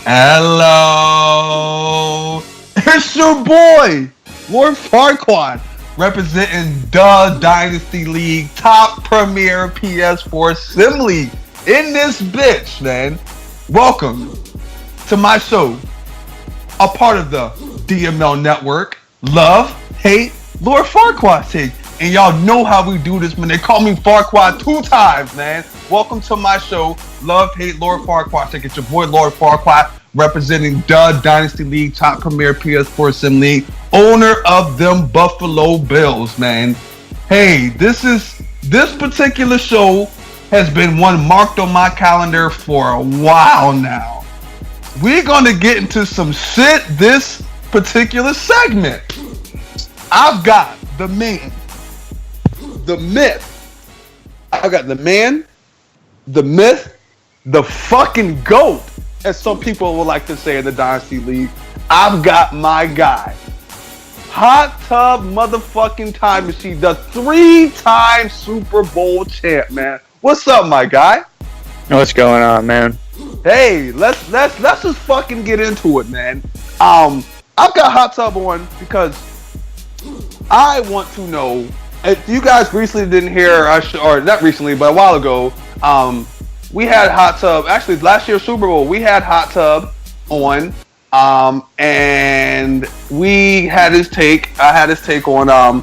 Hello, it's your boy, Lord Farquad, representing the Dynasty League, top premier PS4 Sim League in this bitch, man. Welcome to my show, a part of the DML network. Love, hate, Lord Farquad take. And y'all know how we do this, man. They call me Farquad 2 times, man. Welcome to my show, Love, Hate, Lord Farquad take. It's your boy, Lord Farquad, representing the Dynasty League, top premier PS4 Sim League, owner of them Buffalo Bills, man. Hey, this particular show has been one marked on my calendar for a while now. We're gonna get into some shit this particular segment. I've got the man, the myth. I got the man, the myth, the fucking GOAT, as some people would like to say in the Dynasty League. I've got my guy, Hot Tub motherfucking Time Machine, the 3-time Super Bowl champ, man. What's up, my guy? What's going on, man? Hey, let's just fucking get into it, man. I've got Hot Tub on because I want to know. If you guys recently didn't hear, or not recently, but a while ago, we had Hot Tub. Actually, last year's Super Bowl, we had Hot Tub on, and we had his take. I had his take on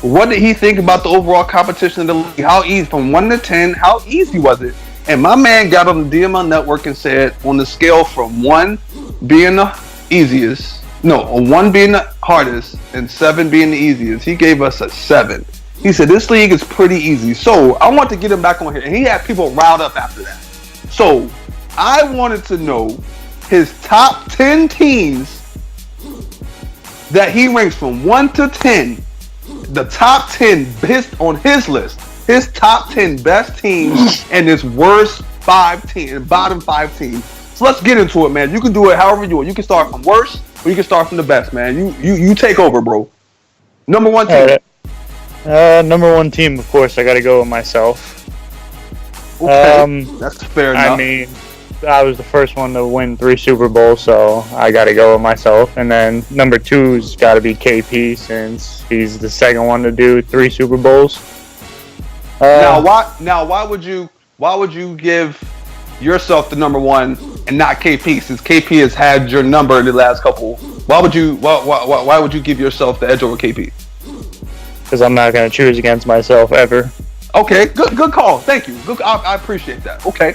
what did he think about the overall competition in the league? How easy, from 1 to 10, how easy was it? And my man got on the DML network and said, on the scale from 1 being the easiest, 1 being the hardest, and 7 being the easiest, he gave us a 7. He said, this league is pretty easy. So I want to get him back on here. And he had people riled up after that. So I wanted to know his top 10 teams that he ranks from 1 to 10. The top 10 on his list. His top 10 best teams and his worst 5 teams, bottom 5 teams. So let's get into it, man. You can do it however you want. You can start from worst or you can start from the best, man. You take over, bro. Number 1 team. Number 1 team, of course, I got to go with myself. Okay, that's fair enough. I mean, I was the first one to win 3 Super Bowls, so I got to go with myself. And then number 2's got to be KP, since he's the second one to do 3 Super Bowls. Now, why would you give yourself the number 1 and not KP? Since KP has had your number in the last couple, why would you give yourself the edge over KP? Because I'm not going to choose against myself ever. Okay, good call. Thank you. Good, I appreciate that. Okay.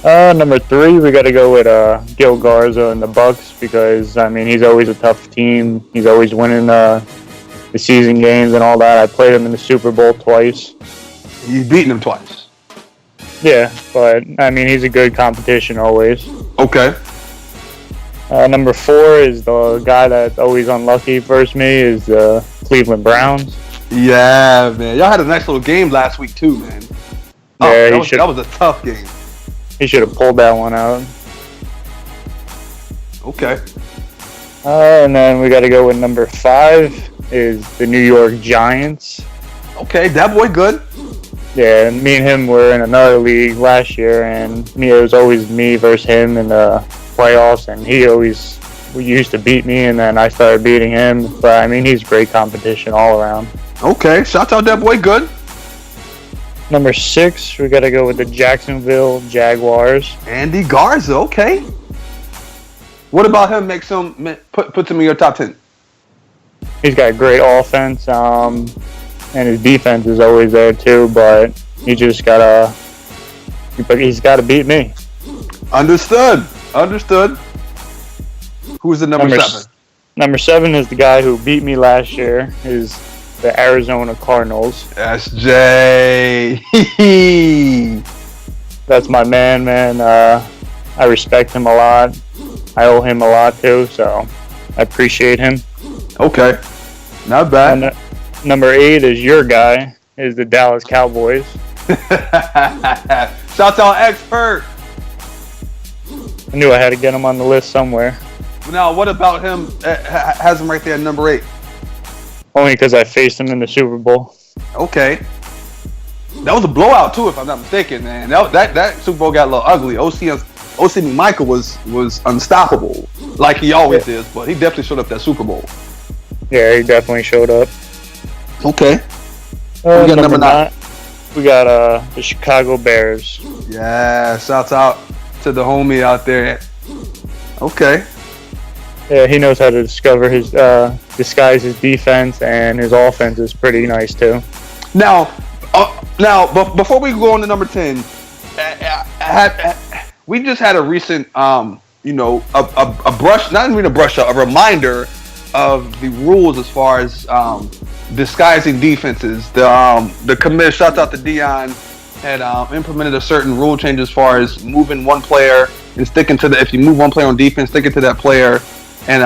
Number 3, we got to go with Gil Garza and the Bucks, because I mean he's always a tough team. He's always winning the season games and all that. I played him in the Super Bowl twice. You've beaten him twice. Yeah, but I mean he's a good competition always. Okay. Number 4 is the guy that's always unlucky versus me, is the Cleveland Browns. Yeah, man. Y'all had a nice little game last week too, man. Yeah, that was a tough game. He should have pulled that one out. Okay. And then we got to go with number 5 is the New York Giants. Okay, that boy good. Yeah, me and him were in another league last year, and it was always me versus him in the playoffs, and he always used to beat me, and then I started beating him. But I mean, he's great competition all around. Okay, shout out that boy good. Number 6, we got to go with the Jacksonville Jaguars. Andy Garza, okay. What about him makes him puts him in your top 10? He's got great offense, and his defense is always there too. But he's got to beat me. Understood. Who's the number 7? Number 7 is the guy who beat me last year. Is the Arizona Cardinals. SJ. That's my man. I respect him a lot. I owe him a lot too, so I appreciate him. Okay. Not bad. And, number 8 is your guy, is the Dallas Cowboys. Shout out Expert. I knew I had to get him on the list somewhere. Now, what about him? Has him right there at number 8. Only because I faced him in the Super Bowl. Okay. That was a blowout too, if I'm not mistaken, man. That Super Bowl got a little ugly. O.C. Michael was unstoppable, like he always is. But he definitely showed up that Super Bowl. Yeah, he definitely showed up. Okay. We got number 9. We got the Chicago Bears. Yeah, shouts out to the homie out there. Okay. Yeah, he knows how to disguise his defense, and his offense is pretty nice too. Now, before we go on to number 10, we just had a recent, a brush, not even a brush up, a reminder of the rules as far as disguising defenses. The committee, shouts out to Dion, had implemented a certain rule change as far as moving one player and sticking to if you move one player on defense, sticking to that player, and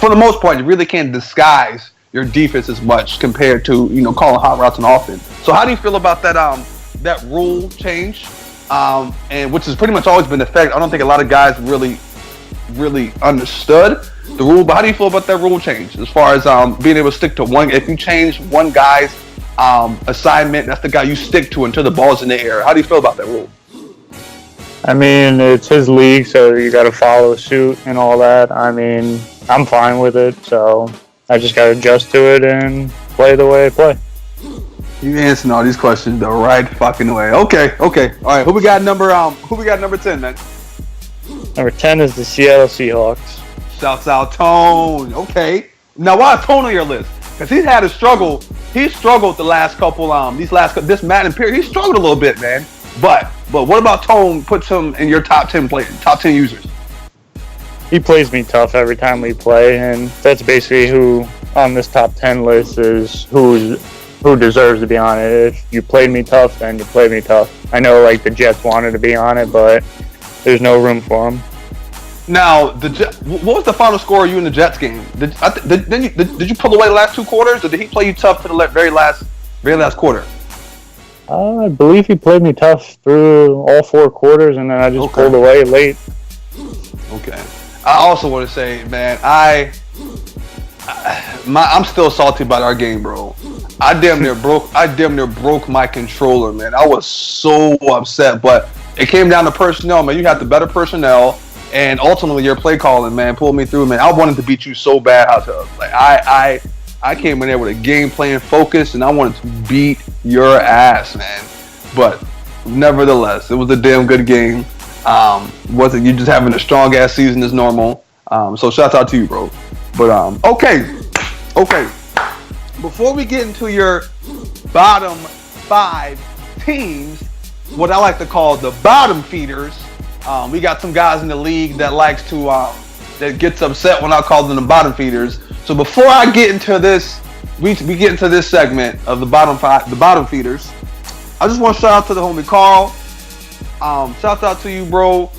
for the most part, you really can't disguise your defense as much compared to calling hot routes on offense. So how do you feel about that rule change? And which has pretty much always been effective. I don't think a lot of guys really understood the rule, but how do you feel about that rule change as far as being able to stick to one? If you change one guy's assignment, that's the guy you stick to until the ball's in the air. How do you feel about that rule? I mean, it's his league, so you got to follow suit and all that. I mean, I'm fine with it, so I just got to adjust to it and play the way I play. You answering all these questions the right fucking way. Okay. All right, who we got number 10, man? Number 10 is the Seattle Seahawks. Shouts out Tone. Okay. Now, why is Tone on your list? Because he's had a struggle. He struggled the last couple, this Madden period. He struggled a little bit, man. But what about Tone puts him in your top 10 users? He plays me tough every time we play, and that's basically who on this top 10 list is who deserves to be on it. If you played me tough, then you played me tough. I know like the Jets wanted to be on it, but there's no room for them. Now, what was the final score of you in the Jets game? Did you pull away the last 2 quarters, or did he play you tough to the very last quarter? I believe he played me tough through all 4 quarters, and then I just pulled away late. Okay. I also want to say, man, I'm still salty about our game, bro. I damn near broke my controller, man. I was so upset, but it came down to personnel, man. You had the better personnel, and ultimately your play calling, man, pulled me through, man. I wanted to beat you so bad, I came in there with a game plan focus, and I wanted to beat your ass, man. But nevertheless, it was a damn good game. Wasn't you just having a strong ass season as normal? So shout out to you, bro. But okay. Before we get into your bottom 5 teams, what I like to call the bottom feeders, we got some guys in the league that likes to that gets upset when I call them the bottom feeders. So before I get into this, we get into this segment of the bottom feeders. I just want to shout out to the homie Carl. Shout out to you, bro.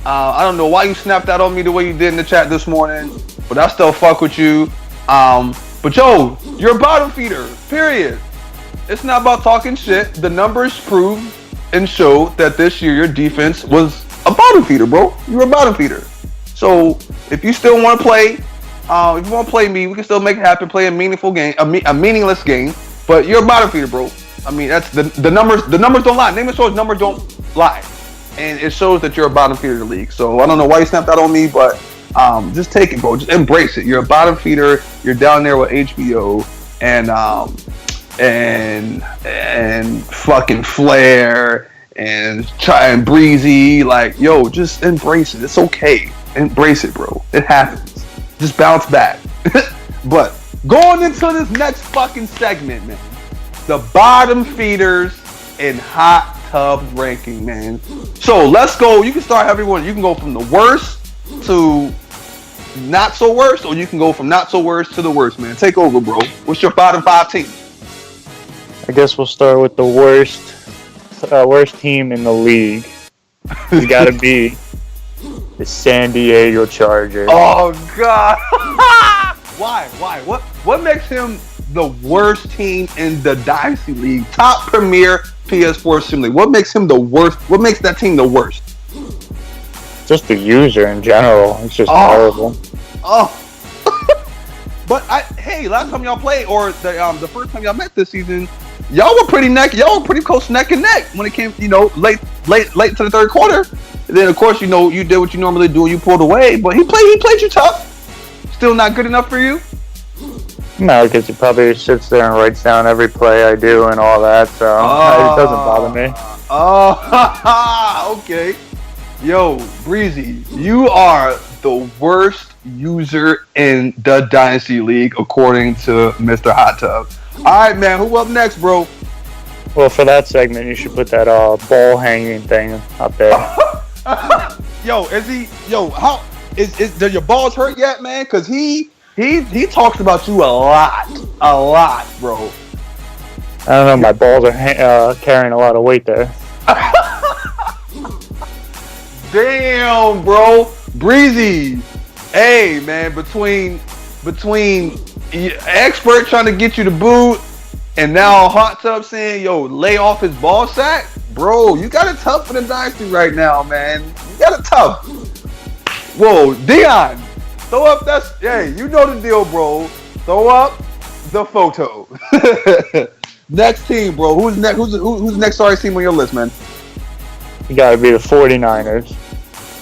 I don't know why you snapped that on me the way you did in the chat this morning, but I still fuck with you. But yo, you're a bottom feeder, period. It's not about talking shit. The numbers prove and show that this year your defense was a bottom feeder, bro. You're a bottom feeder. So if you still want to play, if you want to play me, we can still make it happen. Play a meaningful game, a meaningless game. But you're a bottom feeder, bro. I mean, that's the numbers. The numbers don't lie. Name it shows numbers don't lie, and it shows that you're a bottom feeder of the league. So I don't know why you snapped that on me, but just take it, bro. Just embrace it. You're a bottom feeder. You're down there with HBO and fucking Flair and Breezy. Like, yo, just embrace it. It's okay. Embrace it, bro. It happens. Just bounce back. But going into this next fucking segment, man. The bottom feeders in hot tub ranking, man. So let's go. You can start everyone. You can go from the worst to not so worst, or you can go from not so worst to the worst, man. Take over, bro. What's your bottom 5 teams? I guess we'll start with the worst team in the league. It's got to be the San Diego Chargers. Oh God! Why? What makes him the worst team in the Dynasty League? Top premier PS4 sim league. What makes him the worst? What makes that team the worst? Just the user in general. It's just terrible. But hey, last time y'all played, or the first time y'all met this season, y'all were pretty close neck and neck when it came, late to the third quarter. And then of course, you did what you normally do. You pulled away, but he played you tough. Still not good enough for you? No, because he probably sits there and writes down every play I do and all that, so it doesn't bother me. Oh, okay. Yo, Breezy, you are the worst user in the Dynasty League, according to Mr. Hot Tub. All right, man. Who up next, bro? Well, for that segment, you should put that ball hanging thing up there. Yo, is he? Yo, how is? Do your balls hurt yet, man? Because he talks about you a lot, bro. I don't know. My balls are carrying a lot of weight there. Damn, bro, Breezy. Hey, man, between expert trying to get you to boot, and now Hot Tub saying, "Yo, lay off his ball sack," bro. You got it tough for the Dynasty right now, man. You got it tough. Whoa, Dion, throw up that. Hey, you know the deal, bro. Throw up the photo. Next team, bro. Who's next? Who's the next sorry team on your list, man? You gotta be the 49ers.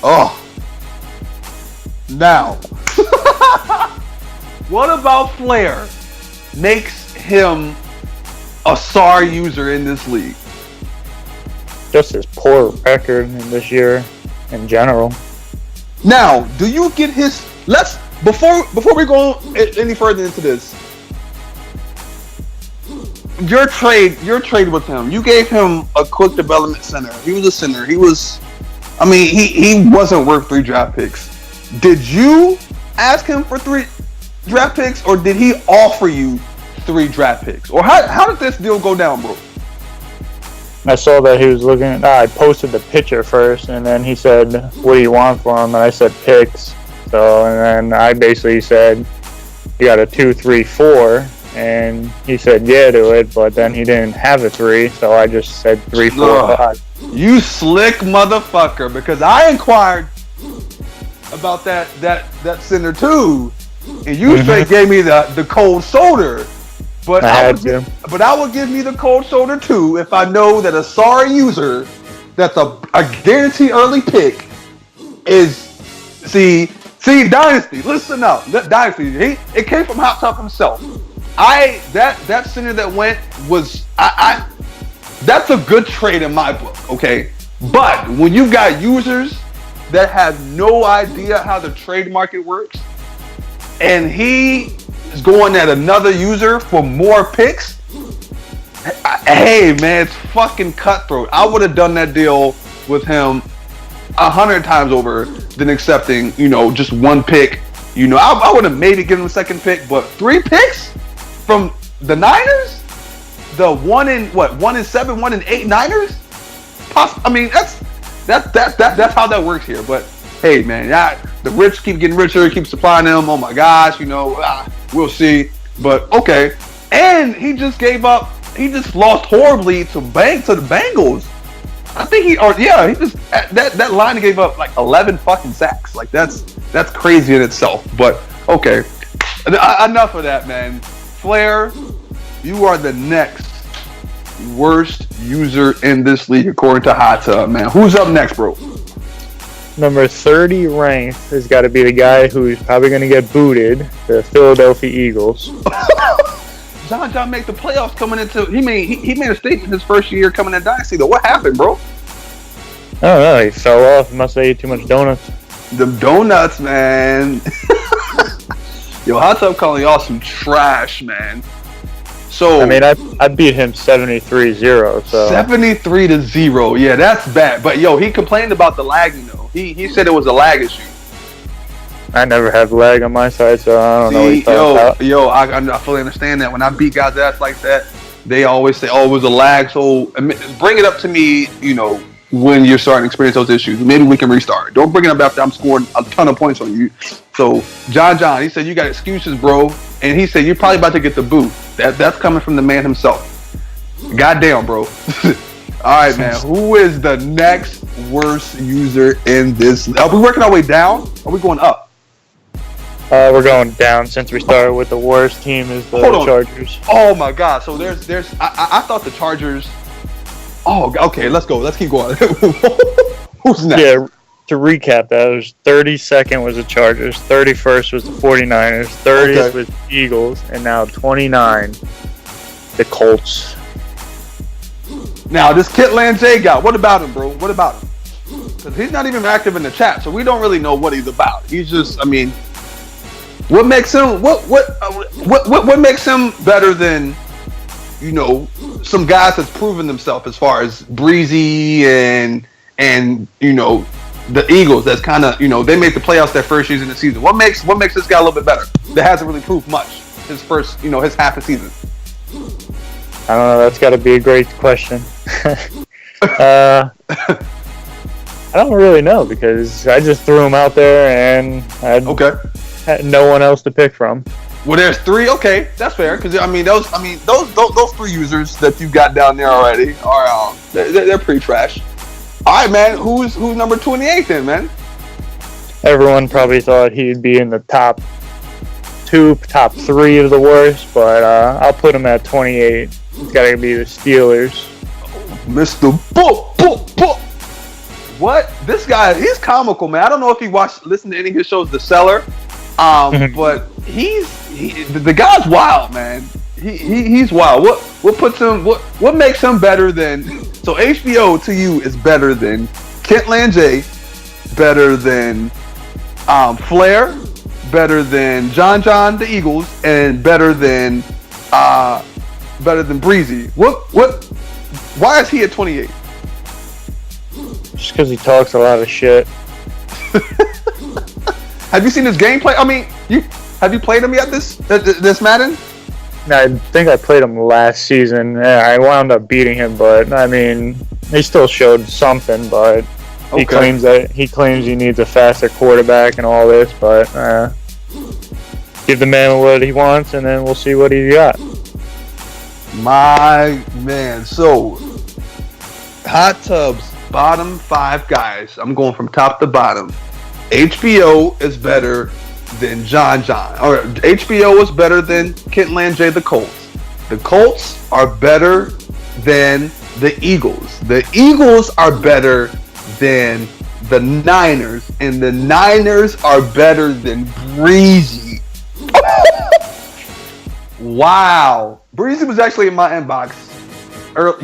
Oh. Now. What about Flair makes him a SAR user in this league? Just his poor record in this year in general. Now, do you get his... Before we go any further into this, your trade with him, you gave him a quick development center. He was a center. He wasn't worth 3 draft picks. Did you ask him for 3 draft picks, or did he offer you 3 draft picks? Or how did this deal go down, bro? I saw that he was looking. I posted the picture first, and then he said, "What do you want for him?" And I said, "Picks." So, and then I basically said, "You got a 2, 3, 4." And he said yeah to it, but then he didn't have a 3, so I just said 3, 4, 5. You slick motherfucker, because I inquired about that center too, and you straight gave me the cold shoulder. But I would give me the cold shoulder too if I know that a sorry user that's a guaranteed early pick is see Dynasty. Listen up, Dynasty. It came from Hot Top himself. That center that went was that's a good trade in my book, okay? But when you got users that have no idea how the trade market works, and he is going at another user for more picks, hey man, it's fucking cutthroat. I would have done that deal with him 100 times over than accepting, just 1 pick. I would have maybe given him a 2nd pick, but 3 picks from the Niners? The 1 in 7, 1 in 8 Niners? That's how that works here. But hey, man, the rich keep getting richer, keep supplying them. Oh my gosh, we'll see. But okay, and he just gave up. He just lost horribly to the Bengals. I think he just that line gave up like 11 fucking sacks. Like that's crazy in itself. But okay, enough of that, man. Flair, you are the next worst user in this league according to Hot Tub, man. Who's up next, bro? Number 30 ranked has got to be the guy who's probably going to get booted, the Philadelphia Eagles. John made the playoffs coming into. He made a statement his first year coming in Dynasty. Though, what happened, bro? I don't know. He fell off. He must have ate too much donuts. Them donuts, man. Yo, Hot Tub calling y'all some trash, man. So I mean, I beat him 73-0. So 73-0. Yeah, that's bad. But yo, he complained about the lagging though. He said it was a lag issue. I never have lag on my side, so I don't know what he's talking about. Yo, I fully understand that. When I beat guys' ass like that, they always say, "Oh, it was a lag." So bring it up to me, when you're starting to experience those issues. Maybe we can restart. Don't bring it up after I'm scoring a ton of points on you. So John, he said you got excuses, bro, and he said you're probably about to get the boot. That's coming from the man himself. Goddamn, bro. All right, man. Who is the next worst user in this? Are we working our way down? Or are we going up? We're going down since we started with the worst team is the Chargers. Oh my God! So there's I thought the Chargers. Oh, okay. Let's go. Let's keep going. Who's next? Yeah, to recap that, it was 32nd was the Chargers, 31st was the 49ers, 30th was the Eagles, and now 29, the Colts. Now, this Kitland J guy, what about him, bro? What about him? Because he's not even active in the chat, so we don't really know what he's about. He's just, I mean, what makes him what makes him better than, you know, some guys that's proven themselves as far as Breezy and you know, the Eagles that's kind of, you know, they made the playoffs their first season of the season. What makes this guy a little bit better? That hasn't really proved much his first, you know, his half a season. I don't know. That's got to be a great question. I don't really know because I just threw him out there and I had no one else to pick from. Well, there's three. Okay, that's fair. Because those three users that you got down there already are they're pretty trash. All right, man. Who's number 28 then, man? Everyone probably thought he'd be in the top 3 of the worst, but I'll put him at 28. It's got to be the Steelers. Mr. Book. What? This guy, he's comical, man. I don't know if he listened to any of his shows, The Cellar, but the guy's wild, man. He's wild. What makes him better than? So HBO to you is better than Kitland J, better than Flair, better than John the Eagles, and better than Breezy. Why is he at 28? Just because he talks a lot of shit. Have you seen his gameplay? I mean, have you played him yet? This Madden? I think I played him last season. Yeah, I wound up beating him, but I mean, he still showed something. But he claims he needs a faster quarterback and all this. But give the man what he wants, and then we'll see what he got. My man, so Hot Tub's bottom 5 guys. I'm going from top to bottom. HBO is better than John. Or HBO is better than Kitland J, the Colts. The Colts are better than the Eagles. The Eagles are better than the Niners. And the Niners are better than Breezy. Wow. Breezy was actually in my inbox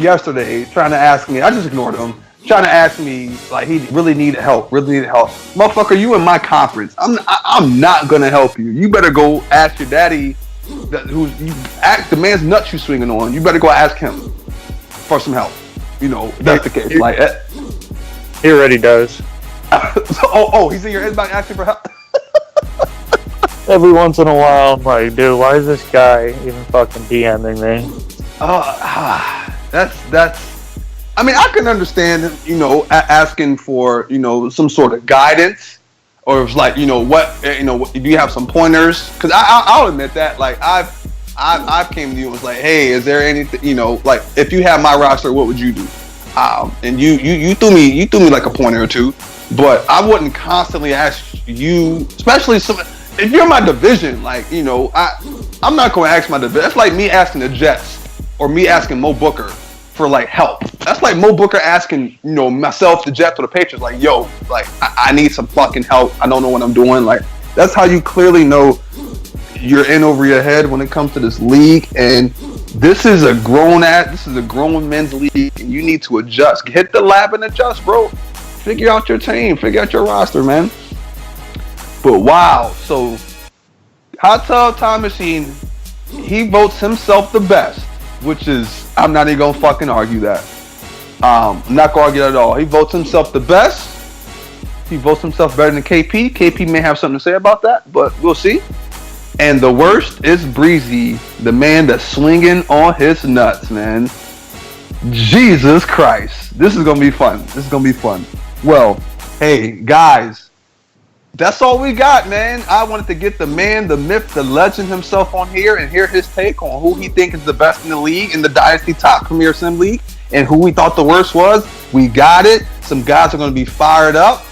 yesterday trying to ask me. I just ignored him. Trying to ask me, like, he really needed help. Motherfucker, you in my conference. I'm not going to help you. You better go ask your daddy, the man's nuts you swinging on. You better go ask him for some help. You know, that's the case. He already does. He's in your inbox asking for help? Every once in a while, I'm like, dude, why is this guy even fucking DMing me? That's. I mean, I can understand, you know, asking for, you know, some sort of guidance, or it's like, you know, do you have some pointers? Because I'll admit that, like, I've came to you and was like, hey, is there anything, you know, like, if you had my roster, what would you do? And you threw me like a pointer or two, but I wouldn't constantly ask you, especially if you're in my division, like, you know, I'm not going to ask my division. That's like me asking the Jets or me asking Mo Booker for, like, help. That's like Mo Booker asking, you know, myself, the Jets, or the Patriots, like, yo, like, I need some fucking help. I don't know what I'm doing. Like, that's how you clearly know you're in over your head when it comes to this league. And this is a grown men's league, and you need to adjust. Hit the lab and adjust, bro. Figure out your team. Figure out your roster, man. But wow, so Hot Tub Time Machine, he votes himself the best, which is, I'm not even gonna fucking argue that. I'm not gonna argue that at all. He votes himself the best. He votes himself better than KP. KP may have something to say about that, but we'll see. And the worst is Breezy, the man that's swinging on his nuts, man. Jesus Christ. This is gonna be fun. Well, hey, guys. That's all we got, man. I wanted to get the man, the myth, the legend himself on here and hear his take on who he thinks is the best in the league, in the Dynasty Top Premier Sim League, and who we thought the worst was. We got it. Some guys are going to be fired up.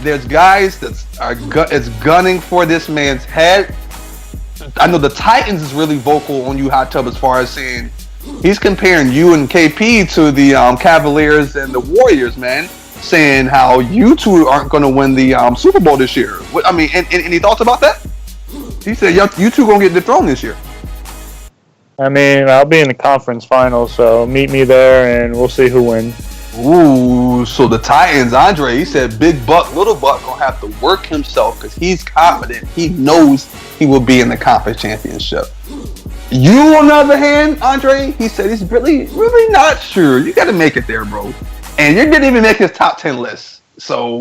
There's guys that's gunning for this man's head. I know the Titans is really vocal on you, Hot Tub, as far as saying he's comparing you and KP to the Cavaliers and the Warriors, man. saying how you two aren't going to win the Super Bowl this year. I mean, any thoughts about that? He said you two going to get dethroned this year. I mean, I'll be in the conference final, so meet me there, and we'll see who wins. Ooh, so the Titans, Andre, he said Big Buck, Little Buck gonna have to work himself because he's confident. He knows he will be in the conference championship. You, on the other hand, Andre, he said he's really not sure. You got to make it there, bro. And you didn't even make his top 10 list. So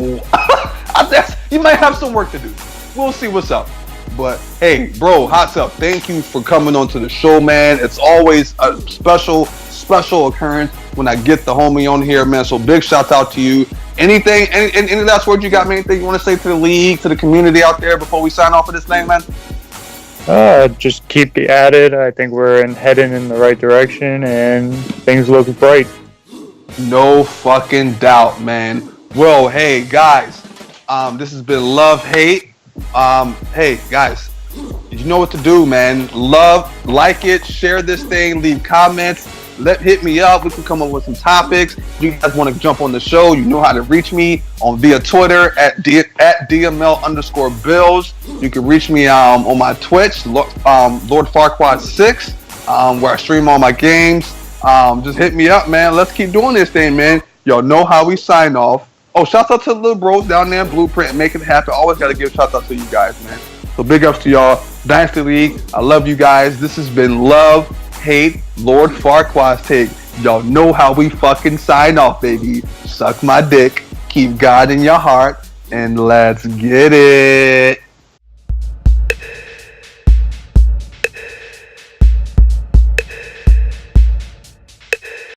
you might have some work to do. We'll see what's up. But hey, bro, Hot Up, thank you for coming onto the show, man. It's always a special occurrence when I get the homie on here, man. So big shout out to you. Any last words you got, man? Anything you want to say to the league, to the community out there before we sign off of this thing, man? Just keep at it. I think we're heading in the right direction, and things look bright. No fucking doubt, man. Well, hey guys, this has been Love Hate. Hey guys, you know what to do, man. Love, like it, share this thing, leave comments. Hit me up. We can come up with some topics. If you guys want to jump on the show, you know how to reach me via Twitter at DML_Bills. You can reach me on my Twitch, Lord Farquuads 6, where I stream all my games. Just hit me up, man. Let's keep doing this thing, man. Y'all know how we sign off. Oh, shout out to the little bros down there in Blueprint and make it happen. Always got to give shout out to you guys, man. So big ups to y'all. Dynasty League, I love you guys. This has been Love, Hate, Lord Farquaad's Take. Y'all know how we fucking sign off, baby. Suck my dick, keep God in your heart, and let's get it.